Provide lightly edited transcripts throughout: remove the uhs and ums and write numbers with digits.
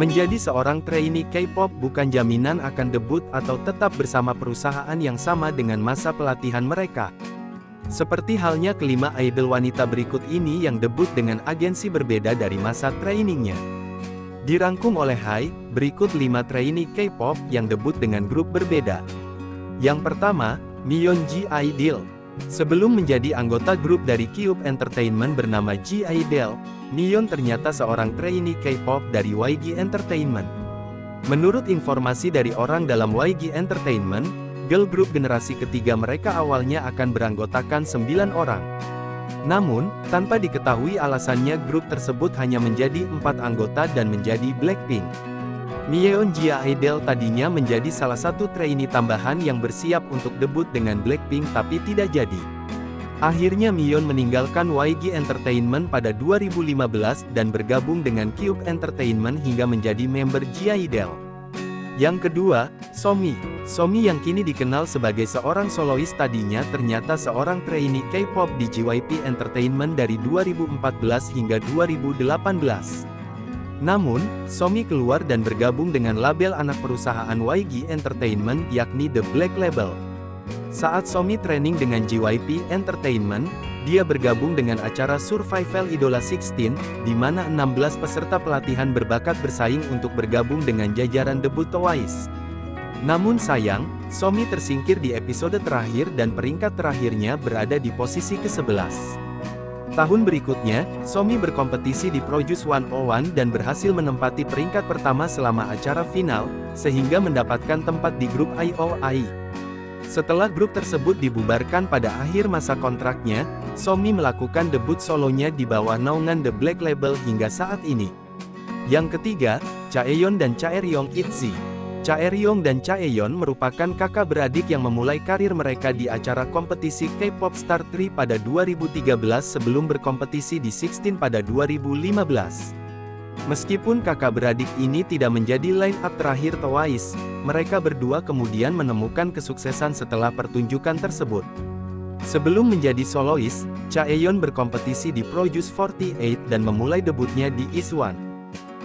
Menjadi seorang trainee K-pop bukan jaminan akan debut atau tetap bersama perusahaan yang sama dengan masa pelatihan mereka. Seperti halnya kelima idol wanita berikut ini yang debut dengan agensi berbeda dari masa trainingnya. Dirangkum oleh Hybe, berikut 5 trainee K-pop yang debut dengan grup berbeda. Yang pertama, Myeonji Idol. Sebelum menjadi anggota grup dari Cube Entertainment bernama G-Idol, Myeon ternyata seorang trainee K-pop dari YG Entertainment. Menurut informasi dari orang dalam YG Entertainment, girl group generasi ketiga mereka awalnya akan beranggotakan 9 orang. Namun, tanpa diketahui alasannya grup tersebut hanya menjadi 4 anggota dan menjadi Blackpink. Myeonji Idol tadinya menjadi salah satu trainee tambahan yang bersiap untuk debut dengan Blackpink tapi tidak jadi. Akhirnya Myeon meninggalkan YG Entertainment pada 2015 dan bergabung dengan Cube Entertainment hingga menjadi member G-Idol. Yang kedua, Somi. Somi yang kini dikenal sebagai seorang solois tadinya ternyata seorang trainee K-pop di JYP Entertainment dari 2014 hingga 2018. Namun, Somi keluar dan bergabung dengan label anak perusahaan YG Entertainment yakni The Black Label. Saat Somi training dengan JYP Entertainment, dia bergabung dengan acara Survival Idola 16, di mana 16 peserta pelatihan berbakat bersaing untuk bergabung dengan jajaran debut Twice. Namun sayang, Somi tersingkir di episode terakhir dan peringkat terakhirnya berada di posisi ke-11. Tahun berikutnya, Somi berkompetisi di Produce 101 dan berhasil menempati peringkat pertama selama acara final, sehingga mendapatkan tempat di grup IOI. Setelah grup tersebut dibubarkan pada akhir masa kontraknya, Somi melakukan debut solonya di bawah naungan The Black Label hingga saat ini. Yang ketiga, Chaeyeon dan Chaeryeong ITZY. Chaeryeong dan Chaeyeon merupakan kakak beradik yang memulai karir mereka di acara kompetisi K-pop Star 3 pada 2013 sebelum berkompetisi di 16 pada 2015. Meskipun kakak beradik ini tidak menjadi line-up terakhir Twice, mereka berdua kemudian menemukan kesuksesan setelah pertunjukan tersebut. Sebelum menjadi solois, Chaeyeon berkompetisi di Produce 48 dan memulai debutnya di IZ*ONE.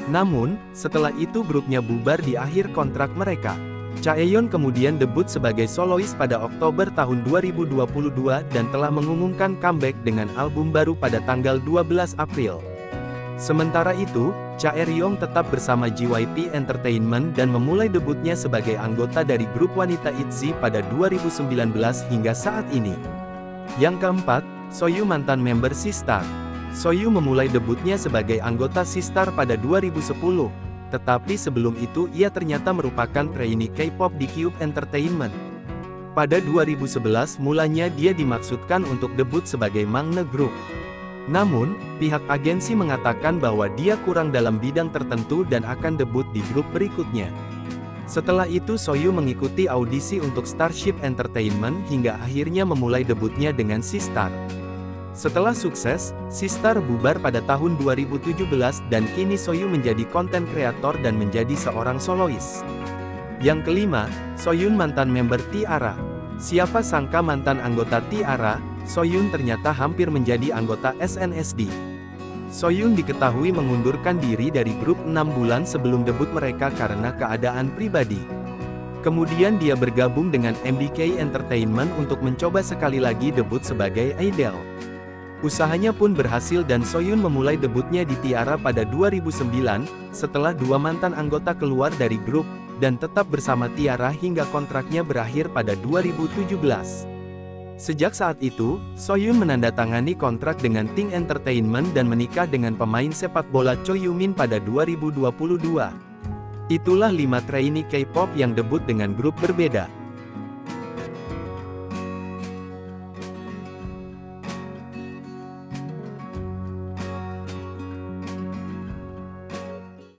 Namun, setelah itu grupnya bubar di akhir kontrak mereka. Chaeyeon kemudian debut sebagai solois pada Oktober tahun 2022 dan telah mengumumkan comeback dengan album baru pada tanggal 12 April. Sementara itu, Chaeryeong tetap bersama JYP Entertainment dan memulai debutnya sebagai anggota dari grup wanita ITZY pada 2019 hingga saat ini. Yang keempat, Soyou mantan member Sistar. Soyou memulai debutnya sebagai anggota Sistar pada 2010, tetapi sebelum itu ia ternyata merupakan trainee K-pop di Cube Entertainment. Pada 2011 mulanya dia dimaksudkan untuk debut sebagai Mangne Group. Namun, pihak agensi mengatakan bahwa dia kurang dalam bidang tertentu dan akan debut di grup berikutnya. Setelah itu Soyou mengikuti audisi untuk Starship Entertainment hingga akhirnya memulai debutnya dengan Sistar. Setelah sukses, Sistar bubar pada tahun 2017 dan kini Soyou menjadi konten kreator dan menjadi seorang solois. Yang kelima, Soyun mantan member T-ara. Siapa sangka mantan anggota T-ara, Soyun ternyata hampir menjadi anggota SNSD. Soyun diketahui mengundurkan diri dari grup 6 bulan sebelum debut mereka karena keadaan pribadi. Kemudian dia bergabung dengan MBK Entertainment untuk mencoba sekali lagi debut sebagai idol. Usahanya pun berhasil dan Soyun memulai debutnya di T-ara pada 2009, setelah 2 mantan anggota keluar dari grup, dan tetap bersama T-ara hingga kontraknya berakhir pada 2017. Sejak saat itu, Soyun menandatangani kontrak dengan Ting Entertainment dan menikah dengan pemain sepak bola Choi Yoo-min pada 2022. Itulah 5 trainee K-pop yang debut dengan grup berbeda.